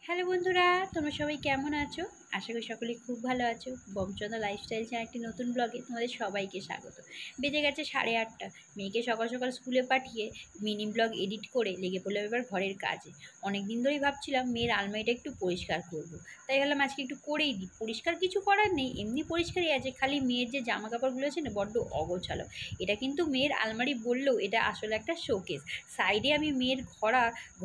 Hello বন্ধুরা, তোমরা সবাই কেমন আছো? আশা করি সকলে খুব ভালো আছো। বমচন্দ্র লাইফস্টাইল চ্যানেল একটি নতুন ব্লগে তোমাদের সবাইকে স্বাগত। বেজে গেছে 8:30। মেয়েকে সকাল সকাল স্কুলে পাঠিয়ে মিনি ব্লগ এডিট করে লেগে পড়লাম এবার ঘরের কাজে। অনেক দিন ধরেই ভাবছিলাম মেয়ের আলমারিটা একটু পরিষ্কার করব। তাই ভাবলাম আজকে একটু করেই দিই। পরিষ্কার কিছু করার নেই, এমনি পরিষ্কারই আছে, খালি মেয়ের যে জামা কাপড়গুলো আছে না বড্ড অগোছালো। এটা কিন্তু মেয়ের আলমারি বললেও এটা আসলে একটা শোকেস। সাইডে আমি মেয়ের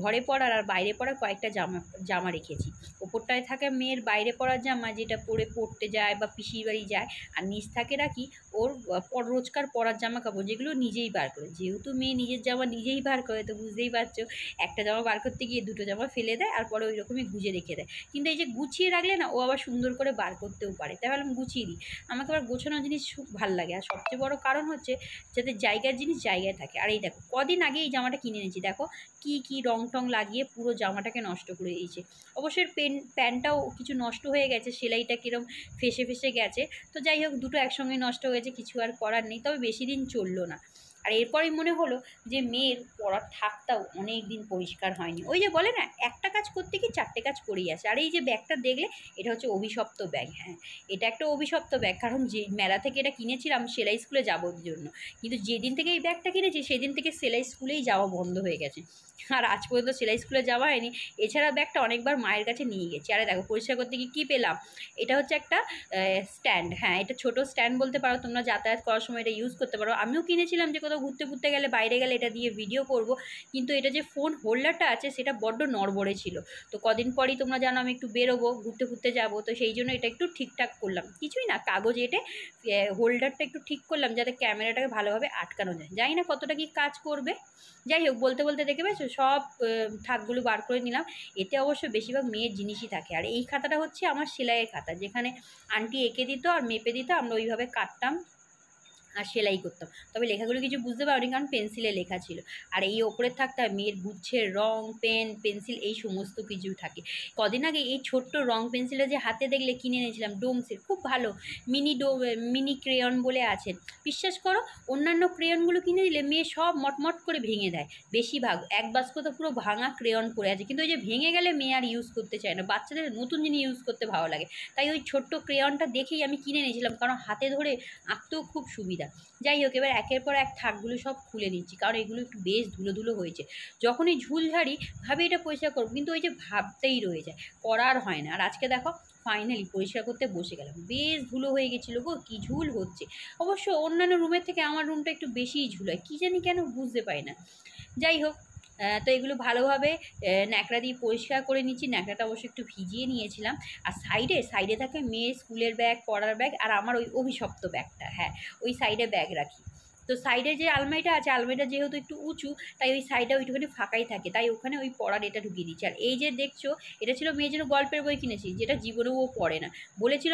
ঘরে পরার আর বাইরে পরা কয়েকটা জামা জামা রেখেছি। ওপরটায় থাকে মেয়ের বাইরে পরার জামা, যেটা পরে পড়তে যায় বা পিসির বাড়ি যায়। আর নিচ থাকে রাখি ওর রোজকার পরার জামা কাপড়, যেগুলো নিজেই বার করে। যেহেতু মেয়ে নিজের জামা নিজেই বার করে, তো বুঝতেই পারছো, একটা জামা বার করতে গিয়ে দুটো জামা ফেলে দেয় আর পরে ওই রকমই গুজে রেখে দেয়। কিন্তু এই যে গুছিয়ে রাখলে না, ও আবার সুন্দর করে বার করতেও পারে। তাই ভাবলাম গুছিয়ে দিই। আমাকে আবার গোছানো জিনিস খুব ভালো লাগে। আর সবচেয়ে বড় কারণ হচ্ছে যাতে জায়গার জিনিস জায়গায় থাকে। আর এই দেখো, কদিন আগে এই জামাটা কিনে এনেছি, দেখো কি রং টং লাগিয়ে পুরো জামাটাকে নষ্ট করে দিয়েছে। অবশ্যই প্যান্টটাও কিছু নষ্ট হয়ে গেছে, সেলাইটা কিরম ফেসে ফেসে গেছে। তো যাই হোক, দুটো একসঙ্গে নষ্ট হয়েছে, কিছু আর করার নেই। তবে বেশি দিন চললো না। আর এরপরেই মনে হলো যে মেয়ের পরার থাকটাও অনেক দিন পরিষ্কার হয়নি। ওই যে বলে না, একটা কাজ করতে গিয়ে চারটে কাজ করেই আসে। আর এই যে ব্যাগটা দেখলে, এটা হচ্ছে অভিশপ্ত ব্যাগ। হ্যাঁ, এটা একটা অভিশপ্ত ব্যাগ, কারণ যে মেলা থেকে এটা কিনেছিলাম সেলাই স্কুলে যাওয়ার জন্য। কিন্তু যেদিন থেকে এই ব্যাগটা কিনেছি সেদিন থেকে সেলাই স্কুলেই যাওয়া বন্ধ হয়ে গেছে। আর আজ পর্যন্ত সেলাই স্কুলে যাওয়া হয়নি। এছাড়া ব্যাগটা অনেকবার মায়ের কাছে নিয়ে গেছি। আরে দেখো, পরিষ্কার করতে গিয়ে কী পেলাম। এটা হচ্ছে একটা স্ট্যান্ড। হ্যাঁ, এটা ছোট স্ট্যান্ড বলতে পারো, তোমরা যাতায়াত করার সময় এটা ইউজ করতে পারো। আমিও কিনেছিলাম যে কোথাও ঘুরতে ঘুরতে গেলে, বাইরে গেলে এটা দিয়ে ভিডিও করব। কিন্তু এটা যে ফোন হোল্ডারটা আছে সেটা বড্ড নড়বড়ে ছিল। তো কদিন পরই তোমরা জানো আমি একটু বেরোবো, ঘুরতে ঘুরতে যাবো, তো সেই জন্য এটা একটু ঠিকঠাক করলাম। কিছুই না, কাগজ এঁটে হোল্ডারটা একটু ঠিক করলাম যাতে ক্যামেরাটাকে ভালোভাবে আটকানো যায়। জানি না কতটা কি কাজ করবে। যাই হোক, বলতে বলতে দেখে পেয়েছো সব থাকগুলো বার করে নিলাম। এতে অবশ্য বেশিরভাগ মেয়ের জিনিসই থাকে। আর এই খাতাটা হচ্ছে আমার সেলাইয়ের খাতা, যেখানে আন্টি এঁকে দিত আর মেপে দিত, আমরা ওইভাবে কাটতাম আর সেলাই করতাম। তবে লেখাগুলো কিছু বুঝতে পারিনি, কারণ পেন্সিলে লেখা ছিল। আর এই ওপরে থাকতে মেয়ের গুচ্ছের রং, পেন, পেন্সিল, এই সমস্ত কিছু থাকে। কদিন আগে এই ছোট্ট রং পেন্সিলটা যে হাতে দেখলে কিনে এনেছিলাম, ডোমসের, খুব ভালো। মিনি ক্রেয়ন বলে আছে। বিশ্বাস করো, অন্যান্য ক্রেয়নগুলো কিনে দিলে মেয়ে সব মটমট করে ভেঙে দেয়। বেশিরভাগ এক বাস্ক তো পুরো ভাঙা ক্রেয়ন পড়ে আছে। কিন্তু ওই যে ভেঙে গেলে মেয়ে আর ইউজ করতে চায় না। বাচ্চাদের নতুন জিনিস ইউজ করতে ভালো লাগে। তাই ওই ছোট্ট ক্রেয়নটা দেখেই আমি কিনে নিয়েছিলাম, কারণ হাতে ধরে আঁকতেও খুব সুবিধা। যাই হোক, এবার একের পর এক থাকগুলো সব খুলে নিচ্ছি, কারণ এগুলো একটু বেশ ধুলো ধুলো হয়েছে। যখনই ঝুল ঝাড়ি ভাবি এটা পরিষ্কার করবো, কিন্তু ওই যে ভাবতেই রয়ে যায়, করার হয় না। আর আজকে দেখো, ফাইনালি পরিষ্কার করতে বসে গেলাম। বেশ ধুলো হয়ে গেছিলো গো, কি ঝুল হচ্ছে। অবশ্য অন্যান্য রুমের থেকে আমার রুমটা একটু বেশিই ঝুল হয়, কী জানি কেন, বুঝতে পারি না। যাই হোক, তো এগুলো ভালোভাবে ন্যাকড়া দিয়ে পরিষ্কার করে নিচ্ছি। ন্যাকড়াটা অবশ্যই একটু ভিজিয়ে নিয়েছিলাম। আর সাইডে সাইডে থাকে মেয়ের স্কুলের ব্যাগ, পড়ার ব্যাগ, আর আমার ওই অভিশপ্ত ব্যাগটা। হ্যাঁ, ওই সাইডে ব্যাগ রাখি। তো সাইডে যে আলমারিটা আছে, আলমারিটা যেহেতু একটু উঁচু, তাই ওই সাইডে ওইটুখানি ফাঁকাই থাকে, তাই ওখানে ওই পড়ার এটা ঢুকিয়ে দিচ্ছি। আর এই যে দেখছো, এটা ছিল মেয়ের জন্য গল্পের বই কিনেছি, যেটা জীবনেও ও পড়ে না। বলেছিল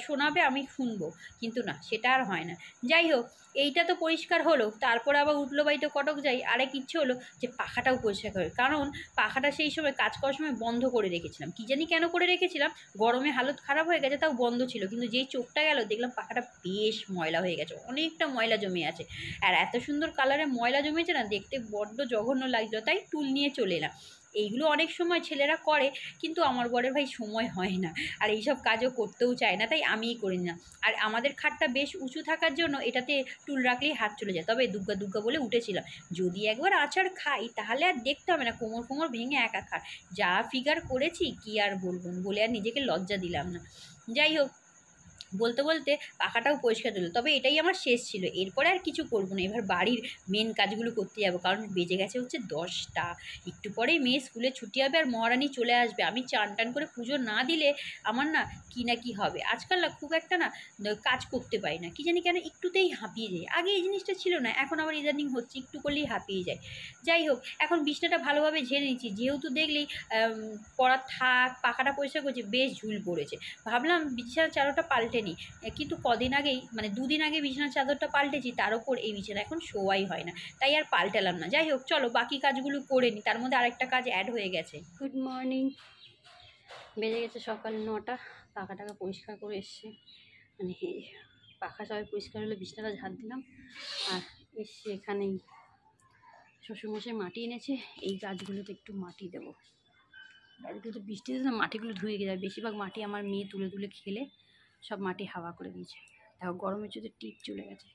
শোনাবে, আমি শুনবো, কিন্তু না, সেটা আর হয় না। যাই হোক, এইটা তো পরিষ্কার হলো। তারপর আবার উঠলো বাড়িতে কটক যাই, আরেক ইচ্ছে হলো যে পাখাটাও পরিষ্কার করে। কারণ পাখাটা সেই সময় কাজ করার সময় বন্ধ করে রেখেছিলাম, কী জানি কেন করে রেখেছিলাম। গরমে হালত খারাপ হয়ে গেছে, তাও বন্ধ ছিল। কিন্তু যেই চোখটা গেল, দেখলাম পাখাটা বেশ ময়লা হয়ে গেছে, অনেকটা ময়লা জমে আছে। আর এত সুন্দর কালারে ময়লা জমেছে না, দেখতে বড্ড জঘন্য লাগছিল। তাই টুল নিয়ে চলে এলাম। এইগুলো অনেক সময় ছেলেরা করে, কিন্তু আমার বরের ভাই সময় হয় না, আর এইসব কাজও করতেও চায় না, তাই আমিই করি না। আর আমাদের খাটটা বেশ উঁচু থাকার জন্য এটাতে টুল রাখলেই হাত চলে যায়। তবে দুগ্গা দুগ্গা বলে উঠেছিলাম, যদি একবার আচার খাই তাহলে আর দেখতে হবে না, কোমর কোমর ভেঙে একাকার। যা ফিগার করেছি কি আর বলবো, বলে আর নিজেকে লজ্জা দিলাম না। যাই হোক, বলতে বলতে পাখাটাও পরিষ্কার দিল। তবে এটাই আমার শেষ ছিল, এরপরে আর কিছু করবো না। এবার বাড়ির মেন কাজগুলো করতে যাবো, কারণ বেজে গেছে হচ্ছে 10টা। একটু পরেই মেয়ে স্কুলে ছুটি হবে আর মহারানী চলে আসবে। আমি চান টান করে পুজো না দিলে আমার না কি হবে। আজকাল না খুব একটা না কাজ করতে পারি না, কি জানি কেন, একটুতেই হাঁপিয়ে যায়। আগে এই জিনিসটা ছিল না, এখন আবার ইদানিং হচ্ছে, একটু করলেই হাঁপিয়ে যায়। যাই হোক, এখন বিছনাটা ভালোভাবে ঝেড়ে নিচ্ছি, যেহেতু দেখলেই পড়ার থাক, পাখাটা পরিষ্কার করছি, বেশ ঝুল পড়েছে। ভাবলাম বিছানার চাদরটা পাল্টে নিই, কিন্তু কদিন আগেই, মানে দুদিন আগে বিছানার চাদরটা পাল্টেছি, তার ওপর এই বিছানা এখন শোয়াই হয় না, তাই আর পাল্টালাম না। যাই হোক, চলো বাকি কাজগুলো করে নিই, তার মধ্যে আরেকটা কাজ অ্যাড হয়ে গেছে। গুড মর্নিং, বেজে গেছে সকাল 9টা। পাখা টাকা পরিষ্কার করে এসছি, মানে পাখা সবাই পরিষ্কার হলে বিছানাটা ঝাড় দিলাম। আর এসছি এখানেই, শ্বশুরমশাই মাটি এনেছে, এই গাছগুলোতে একটু মাটি দেবো। বাড়িতে বৃষ্টিতে না মাটিগুলো ধুয়ে যায়, বেশিরভাগ মাটি আমার মেয়ে তুলে তুলে খেলে সব মাটি হাওয়া করে দিয়েছে। দেখো গরমের জন্য টিপ চলে গেছে,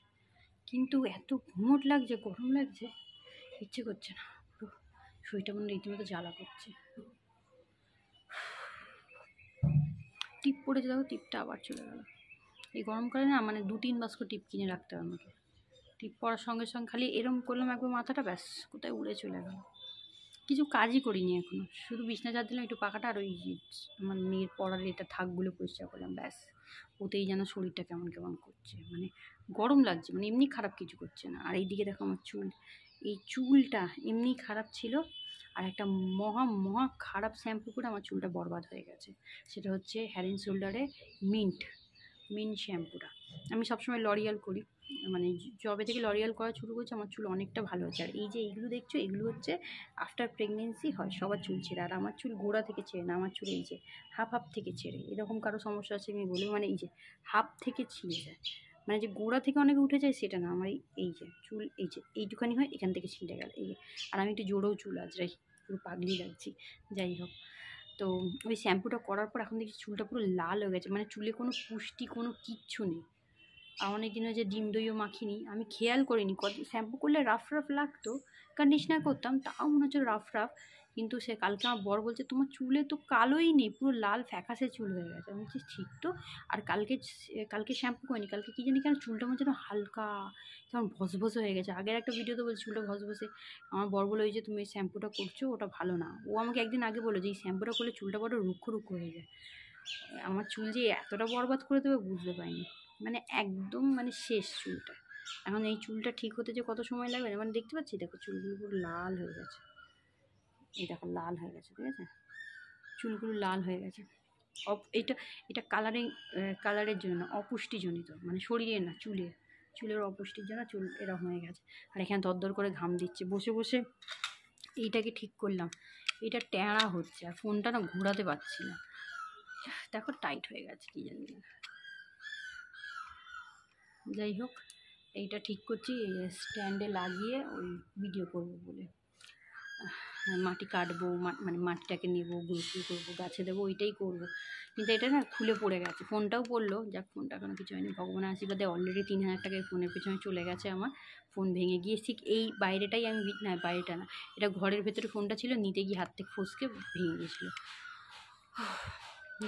কিন্তু এত ঘুমট লাগছে, গরম লাগছে, ইচ্ছে করছে না, পুরো শরীরটা মনে রীতিমতো জ্বালা করছে। টিপ পড়েছে, দেখো টিপটা আবার চলে গেল। এই গরমকালে না মানে 2-3 বাস্ক টিপ কিনে রাখতে হবে আমাকে। টিপ পড়ার সঙ্গে সঙ্গে খালি এরম করলাম একবার মাথাটা, ব্যাস কোথায় উড়ে চলে গেল। কিছু কাজই করিনি এখনো, শুধু বিছনা চার দিলাম, একটু পাখাটা আর ওই আমার মেয়ের পড়ার এটা থাকগুলো পরিষ্কার করলাম, ব্যাস। ওতেই যেন শরীরটা কেমন কেমন করছে, মানে গরম লাগছে, মানে এমনি খারাপ কিছু করছে না। আর এইদিকে দেখো আমার চুল, এই চুলটা এমনি খারাপ ছিল, আর একটা মহা মহা খারাপ শ্যাম্পু করে আমার চুলটা বরবাদ হয়ে গেছে। সেটা হচ্ছে হেড অ্যান্ড শোল্ডারে মিন্ট শ্যাম্পুটা। আমি সবসময় লরিয়াল করি, মানে যবে থেকে লরিয়াল করা শুরু করছে আমার চুল অনেকটা ভালো হচ্ছে। আর এই যে এইগুলো দেখছো, এগুলো হচ্ছে আফটার প্রেগনেন্সি হয় সবার চুল ছেড়ে, আর আমার চুল গোড়া থেকে ছেড়ে না, আমার চুল এই যে হাফ থেকে ছেড়ে। এরকম কারো সমস্যা আছে আমি বলবো, মানে এই যে হাফ থেকে ছিঁড়ে যায়, মানে যে গোড়া থেকে অনেকে উঠে যায় সেটা না, আমার এই যে চুল এই যে এইটুখানি হয়, এখান থেকে ছিঁড়ে গেল এই যে। আর আমি একটু জোরেও চুল আজরাই, পুরো পাগলি লাগছি। যাই হোক, তো ওই শ্যাম্পুটা করার পর এখন দেখছি চুলটা পুরো লাল হয়ে গেছে, মানে চুলে কোনো পুষ্টি কোনো কিচ্ছু নেই। আর অনেক দিন হয়েছে ডিম দইও মাখিনি, আমি খেয়াল করিনি, কত শ্যাম্পু করলে রাফ রাফ লাগতো, কন্ডিশনার করতাম তাও মনে হচ্ছে রাফ রাফ। কিন্তু সে কালকে আমার বর বলছে তোমার চুলে তো কালোই নেই, পুরো লাল ফ্যাকাশে চুল হয়ে গেছে। আমি বলছি ঠিক তো। আর কালকে শ্যাম্পু করিনি, কালকে কী জানি কেন চুলটা আমার যেন হালকা কেমন ভসভসে হয়ে গেছে। আগের একটা ভিডিওতে বলছি চুলটা ভসভসে, আমার বর বলে ওই যে তুমি এই শ্যাম্পুটা করছো ওটা ভালো না। ও আমাকে একদিন আগে বলো যে এই শ্যাম্পুটা করলে চুলটা বড় রুক্ষ রুক্ষ হয়ে যায়। আমার চুল যে এতটা বরবাদ করে দেবে বুঝতে পারিনি, মানে একদম মানে শেষ চুলটা। এখন এই চুলটা ঠিক হতে যে কত সময় লাগবে, মানে দেখতে পাচ্ছি দেখো চুলগুলো পুরো লাল হয়ে গেছে, এই দেখো লাল হয়ে গেছে, ঠিক আছে, চুলগুলো লাল হয়ে গেছে। এটা এটা কালারের জন্য না, অপুষ্টিজনিত, মানে শরীরের না, চুলের অপুষ্টির জন্য চুল এরকম হয়ে গেছে। আর এখানে দরদর করে ঘাম দিচ্ছে, বসে বসে এইটাকে ঠিক করলাম, এটা ট্যাড়া হচ্ছে, আর ফোনটা না ঘোরাতে পারছি না, দেখো টাইট হয়ে গেছে কি জানি। যাই হোক, এইটা ঠিক করছি স্ট্যান্ডে লাগিয়ে ওই ভিডিও করবো বলে। মাটি কাটবো, মানে মাটিটাকে নেবো, গুঁড়ো করবো, গাছে দেবো, ওইটাই করবো। কিন্তু এটা না খুলে পড়ে গেছে, ফোনটাও পড়লো, যাক ফোনটা এখনো কিছু হয়নি, ভগবানের আশীর্বাদে অলরেডি 3000 টাকায় ফোনের পেছনে চলে গেছে আমার। ফোন ভেঙে গিয়ে ঠিক এই বাইরেটাই আমি না, বাইরেটা না, এটা ঘরের ভেতরে ফোনটা ছিল, নিতে গিয়ে হাত থেকে ফসকে ভেঙে গিয়েছিলো।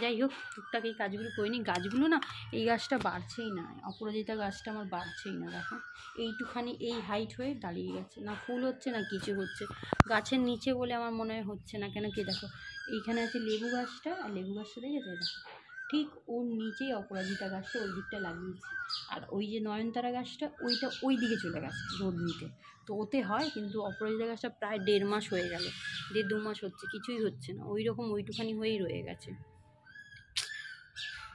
যাই হোক, টুকটাক এই কাজগুলো করিনি। গাছগুলো না, এই গাছটা বাড়ছেই না, অপরাজিতা গাছটা আমার বাড়ছেই না, দেখো এইটুখানি এই হাইট হয়ে দাঁড়িয়ে গেছে, না ফুল হচ্ছে না কিছু হচ্ছে। গাছের নিচে বলে আমার মনে হয় হচ্ছে না, কেন কি দেখো এইখানে আছে লেবু গাছটা, আর লেবু গাছটা দেখেছে দেখো, ঠিক ওর নিচেই অপরাজিতা গাছটা ওই দিকটা লাগিয়েছি। আর ওই যে নয়নতারা গাছটা ওইটা ওই দিকে চলে গেছে রোদ নিতে, তো ওতে হয়, কিন্তু অপরাজিতা গাছটা প্রায় 1.5 মাস হয়ে গেল, 1.5-2 মাস হচ্ছে, কিছুই হচ্ছে না, ওই রকম ওইটুখানি হয়েই রয়ে গেছে।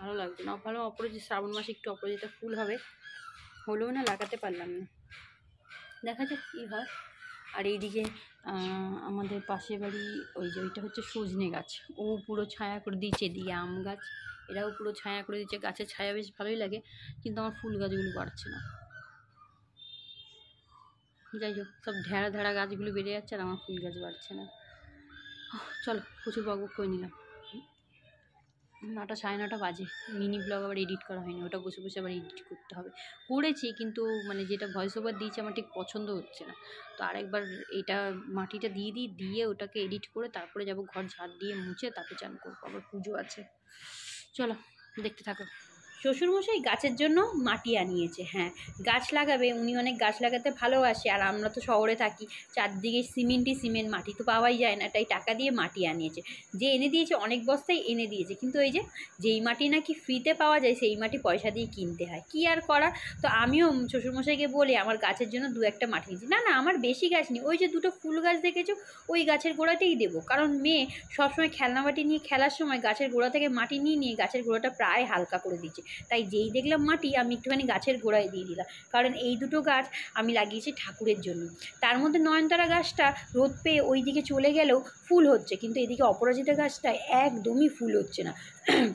ভালো লাগছে না, ভালো অপরাজিতা শ্রাবণ মাসে একটু অপরাজিতা ফুল হবে, হলেও না লাগাতে পারলাম না, দেখা যাক কী হয়। আর এইদিকে আমাদের পাশের বাড়ি ওই যে ওইটা হচ্ছে সজনে গাছ, ও পুরো ছায়া করে দিয়েছে, এদিকে আম গাছ এরাও পুরো ছায়া করে দিচ্ছে, গাছের ছায়া বেশ ভালোই লাগে, কিন্তু আমার ফুল গাছগুলো বাড়ছে না। যাই হোক, সব ঢেড়া ঢেড়া গাছগুলো বেড়ে যাচ্ছে আর আমার ফুল গাছ বাড়ছে না। চলো প্রচুর বকবক করে নিলাম, 9টা 9:30 বাজে, মিনি ব্লগ আবার এডিট করা হয়নি, ওটা বসে বসে আবার এডিট করতে হবে। করেছি কিন্তু মানে যেটা ভয়েস ওভার দিয়েছি আমার ঠিক পছন্দ হচ্ছে না, তো আরেকবার এটা মাটিটা দিয়ে ওটাকে এডিট করে তারপরে যাব ঘর ঝাড় দিয়ে মুছে, তারপরে চান করবো, আবার পুজো আছে। চলো দেখতে থাকো। শ্বশুরমশাই গাছের জন্য মাটি আনিয়েছে, হ্যাঁ গাছ লাগাবে, উনি অনেক গাছ লাগাতে ভালোবাসে, আর আমরা তো শহরে থাকি, চারদিকে সিমেন্ট, মাটি তো পাওয়াই যায় না, তাই টাকা দিয়ে মাটি আনিয়েছে। যে এনে দিয়েছে অনেক বস্তাই এনে দিয়েছে, কিন্তু এই যে যেই মাটি নাকি ফ্রিতে পাওয়া যায় সেই মাটি পয়সা দিয়ে কিনতে হয়, কী আর করার। তো আমিও শ্বশুরমশাইকে বলে আমার গাছের জন্য 2-1টা মাটি নিয়েছি, না আমার বেশি গাছ নেই, ওই যে 2টো ফুল গাছ দেখেছো ওই গাছের গোড়াতেই দেবো, কারণ মেয়ে সবসময় খেলনা মাটি নিয়ে খেলার সময় গাছের গোড়া থেকে মাটি নিয়ে গাছের গোড়াটা প্রায় হালকা করে দিচ্ছে, তাই যেই দেখলাম মাটি আমি একটুখানি গাছের গোড়ায় দিয়ে দিলাম, কারণ এই দুটো গাছ আমি লাগিয়েছি ঠাকুরের জন্য। তার মধ্যে নয়নতারা গাছটা রোদ পেয়ে ওই দিকে চলে গেলেও ফুল হচ্ছে, কিন্তু এদিকে অপরাজিতা গাছটা একদমই ফুল হচ্ছে না।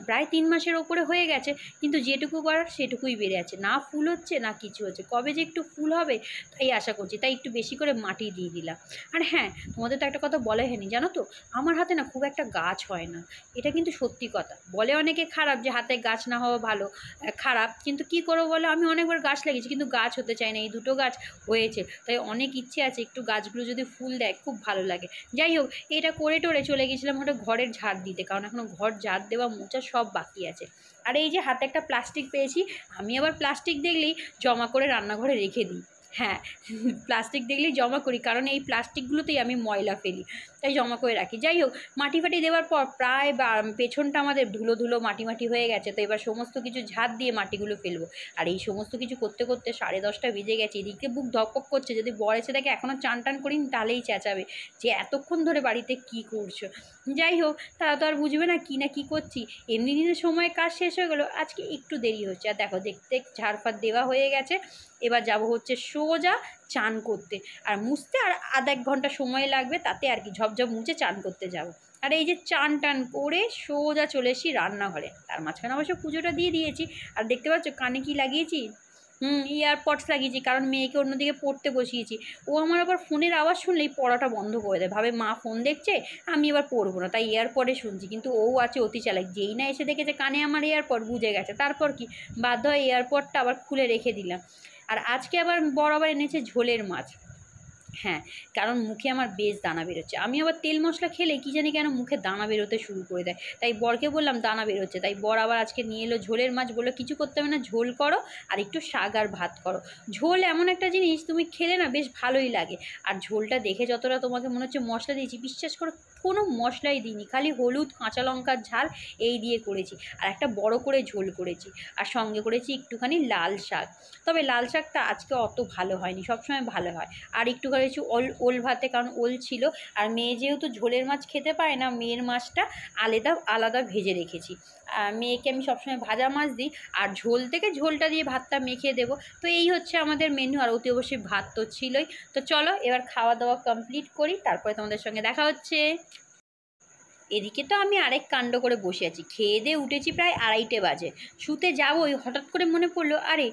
প্রায় 3 মাসের ওপরে হয়ে গেছে, কিন্তু যেটুকু করার সেটুকুই বেড়ে আছে, না ফুল হচ্ছে না কিছু হচ্ছে। কবে যে একটু ফুল হবে তাই আশা করছি, তাই একটু বেশি করে মাটি দিয়ে দিলাম। আর হ্যাঁ, তোমাদের তো একটা কথা বলা হয়নি জানো তো, আমার হাতে না খুব একটা গাছ হয় না, এটা কিন্তু সত্যি কথা। বলে অনেকে খারাপ যে হাতে গাছ না হওয়া ভালো, খারাপ, কিন্তু কি করবো বলো, আমি অনেকবার গাছ লাগিয়েছি কিন্তু গাছ হতে চায় না। এই দুটো গাছ হয়েছে, তাই অনেক ইচ্ছে আছে একটু গাছগুলো যদি ফুল দেয় খুব ভালো লাগে। যাই হোক, এটা করে টোরে চলে গেছিলাম ওটা ঘরের ঝাড় দিতে, কারণ এখনও ঘর ঝাড় দেওয়া মোছা সব বাকি আছে। আর এই যে হাতে একটা প্লাস্টিক পেয়েছি, আমি আবার প্লাস্টিক দেখলেই জমা করে রান্নাঘরে রেখে দিই। হ্যাঁ, প্লাস্টিক দেখলেই জমা করি, কারণ এই প্লাস্টিকগুলোতেই আমি ময়লা ফেলি, তাই জমা করে রাখি। যাই হোক, মাটি ফাটি দেওয়ার পর প্রায় পেছনটা আমাদের ধুলো ধুলো মাটি মাটি হয়ে গেছে, তো এবার সমস্ত কিছু ঝাড় দিয়ে মাটিগুলো ফেলবো। আর এই সমস্ত কিছু করতে করতে 10:30 বেজে গেছে, এদিকে বুক ধকপক করছে। যদি বর এসে দেখে এখনও চান টান করিনি তাহলেই চেঁচাবে যে এতক্ষণ ধরে বাড়িতে কি করছো। যাই হোক, তারা তো আর বুঝবে না কি করছি। এমনি দিনের সময় কাজ শেষ হয়ে গেলো, আজকে একটু দেরি হচ্ছে। আর দেখো, দেখতে ঝাড়ফাড় দেওয়া হয়ে গেছে, এবার যাব হচ্ছে সোজা চান করতে। আর মুছতে আর আধ 1 ঘন্টা সময় লাগবে, তাতে আর কি ঝপঝপ মুছে চান করতে যাব। আর এই যে চান টান করে সোজা চলে এসেছি রান্নাঘরে। তার মাঝখানে অবশ্য পুজোটা দিয়ে দিয়েছি। আর দেখতে পাচ্ছ কানে কি লাগিয়েছি, ইয়ারপডস লাগিয়েছি, কারণ মেয়েকে অন্যদিকে পড়তে বসিয়েছি। ও আমার আবার ফোনের আওয়াজ শুনলেই পড়াটা বন্ধ করে দেয়, ভাবে মা ফোন দেখছে আমি এবার পড়বো না, তাই এয়ারপডে শুনছি। কিন্তু ও আছে অতি চালাক, যেই না এসে দেখেছে কানে আমার এয়ারপড, বুঝে গেছে। তারপর কি, বাধ্য হয়ে এয়ারপডটা আবার খুলে রেখে দিলাম। আর আজকে আবার বড় আবার এনেছে ঝোলের মাছ। হ্যাঁ, কারণ মুখে আমার বেশ দানা বেরোচ্ছে। আমি আবার তেল মশলা খেলে কি জানি কেন মুখে দানা বেরোতে শুরু করে দেয়, তাই বরকে বললাম দানা বেরোচ্ছে, তাই বর আবার আজকে নিয়ে এলো ঝোলের মাছ। বললো কিছু করতে হবে না, ঝোল করো আর একটু শাক আর ভাত করো। ঝোল এমন একটা জিনিস তুমি খেলে না বেশ ভালোই লাগে। আর ঝোলটা দেখে যতটা তোমাকে মনে হচ্ছে মশলা দিয়েছি, বিশ্বাস করো কোনো মশলাই দিইনি, খালি হলুদ কাঁচা লঙ্কার ঝাল এই দিয়ে করেছি। আর একটা বড় করে ঝোল করেছি, আর সঙ্গে করেছি একটুখানি লাল শাক। তবে লাল শাকটা আজকে অত ভালো হয়নি, সবসময় ভালো হয়। আর একটু করেছি ওল ভাতে, কারণ ওল ছিল। আর মেয়ে যেহেতু ঝোলের মাছ খেতে পারে না, মেয়ের মাছটা আলাদা আলাদা ভেজে রেখেছি। মেয়েকে আমি সবসময় ভাজা মাছ দিই, আর ঝোল থেকে ঝোলটা দিয়ে ভাতটা মেখে দেবো। তো এই হচ্ছে আমাদের মেনু। আর অতি অবশ্যই ভাত তো ছিলই। তো চলো এবার খাওয়া দাওয়া কমপ্লিট করি, তারপরে তোমাদের সঙ্গে দেখা হচ্ছে। এদিকে তো আমি আরেক কাণ্ড করে বসে আছি, খেয়ে দিয়ে উঠেছি প্রায় 2:30 বাজে। শুতে যাবোই, হঠাৎ করে মনে পড়লো আরে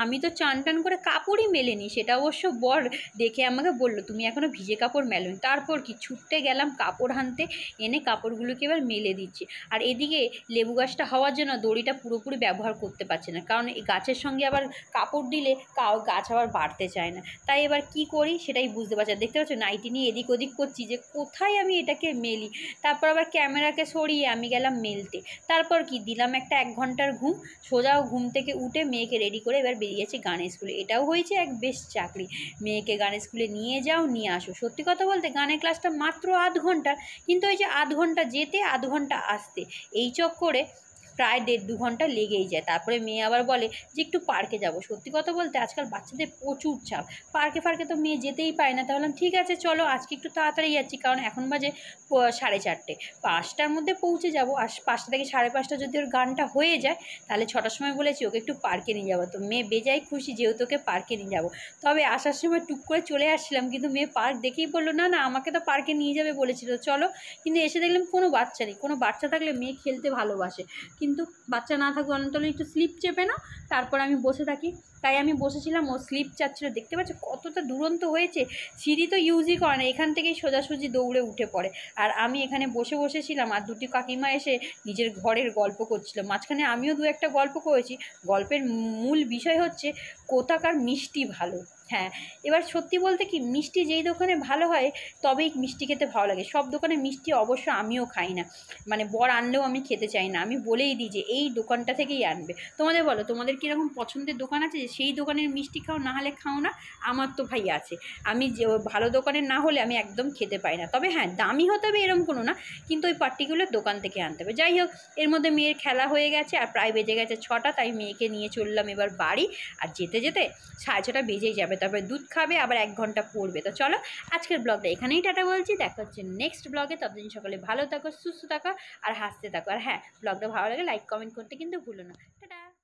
আমি তো চান টান করে কাপড়ই মেলেনি। সেটা অবশ্য বর দেখে আমাকে বলল তুমি এখনও ভিজে কাপড় মেলোনি। তারপর কি ছুটতে গেলাম কাপড় আনতে, এনে কাপড়গুলোকে এবার মেলে দিচ্ছি। আর এদিকে লেবু গাছটা হওয়ার জন্য দড়িটা পুরোপুরি ব্যবহার করতে পারছি না, কারণ এই গাছের সঙ্গে আবার কাপড় দিলে গাছ আবার বাড়তে চায় না। তাই এবার কি করি সেটাই বুঝতে পারছি। দেখতে পাচ্ছ নাইটি নিয়ে এদিক ওদিক করছি যে কোথায় আমি এটাকে মেলি। তারপর আবার ক্যামেরাকে সরিয়ে আমি গেলাম মেলতে। তারপর কি দিলাম একটা 1 ঘন্টার ঘুম। সোজাও ঘুম থেকে উঠে মেয়েকে রেডি করে এবার বেরিয়েছি গানের স্কুলে। এটাও হয়েছে এক বেশ চাকরি, মেয়েকে গানের স্কুলে নিয়ে যাও নিয়ে আসো। সত্যি কথা বলতে গানের ক্লাসটা মাত্র 1/2 ঘন্টার, কিন্তু ওই যে 1/2 ঘন্টা যেতে 1/2 ঘন্টা আসতে, এই চক্করে প্রায় 1.5-2 ঘন্টা লেগেই যায়। তারপরে মেয়ে আবার বলে যে একটু পার্কে যাব। সত্যি কথা বলতে আজকাল বাচ্চাদের প্রচুর চাপ, পার্কে তো মেয়ে যেতেই পারে না। তাহলে ঠিক আছে চলো আজকে একটু তাড়াতাড়ি যাচ্ছি, কারণ এখন বাজে 4:30, 5টার মধ্যে পৌঁছে যাবো। আর 5টা থেকে 5:30 যদি ওর গানটা হয়ে যায় তাহলে 6টার সময় বলেছি ওকে একটু পার্কে নিয়ে যাবো। তো মেয়ে বেজায় খুশি যেহেতু ওকে পার্কে নিয়ে যাবো। তবে আসার সময় টুক করে চলে আসছিলাম, কিন্তু মেয়ে পার্ক দেখেই বললো না না আমাকে তো পার্কে নিয়ে যাবে বলেছিল চলো। কিন্তু এসে দেখলাম কোনো বাচ্চা নেই। কোনো বাচ্চা থাকলে মেয়ে খেলতে ভালোবাসে, কিন্তু বাচ্চা না থাকলে অন্তত একটু স্লিপ চেপে না, তারপর আমি বসে থাকি। তাই আমি বসেছিলাম, ও স্লিপ চাচ্ছিলো। দেখতে পাচ্ছ কতটা দুরন্ত হয়েছে, সিঁড়ি তো ইউজই করে না, এখান থেকেই সোজাসুজি দৌড়ে উঠে পড়ে। আর আমি এখানে বসেছিলাম, আর দুটি কাকিমা এসে নিজের ঘরের গল্প করছিল। মাঝখানে আমিও 2-1টা গল্প করেছি। গল্পের মূল বিষয় হচ্ছে কোথাকার মিষ্টি ভালো। হ্যাঁ, এবার সত্যি বলতে কি মিষ্টি যেই দোকানে ভালো হয় তবেই মিষ্টি খেতে ভালো লাগে। সব দোকানে মিষ্টি অবশ্য আমিও খাই না, মানে বর আনলেও আমি খেতে চাই না। আমি বলেই দিই যে এই দোকানটা থেকেই আনবে। তোমাদের বলো তোমাদের কীরকম পছন্দের দোকান আছে যে সেই দোকানের মিষ্টি খাও, না হলে খাও না? আমার তো ভাই আছে, আমি যে ভালো দোকানের না হলে আমি একদম খেতে পাই না। তবে হ্যাঁ দামি হতে হবে এরকম কোনো না, কিন্তু ওই পার্টিকুলার দোকান থেকে আনতে হবে। যাই হোক, এর মধ্যে মেয়ের খেলা হয়ে গেছে আর প্রায় বেজে গেছে 6টা, তাই মেয়েকে নিয়ে চললাম এবার বাড়ি। আর যেতে যেতে 6:30 বেজেই যাবে, তারপরে দুধ খাবে, আবার 1 ঘন্টা পড়বে। তো চলো আজকের ব্লগটা এখানেই টাটা বলছি, দেখা হচ্ছে নেক্সট ব্লগে। ততদিন সকালে ভালো থাকো, সুস্থ থাকো আর হাসতে থাকো। আর হ্যাঁ, ব্লগটা ভালো লাগে লাইক কমেন্ট করতে কিন্তু ভুলো না। টাটা।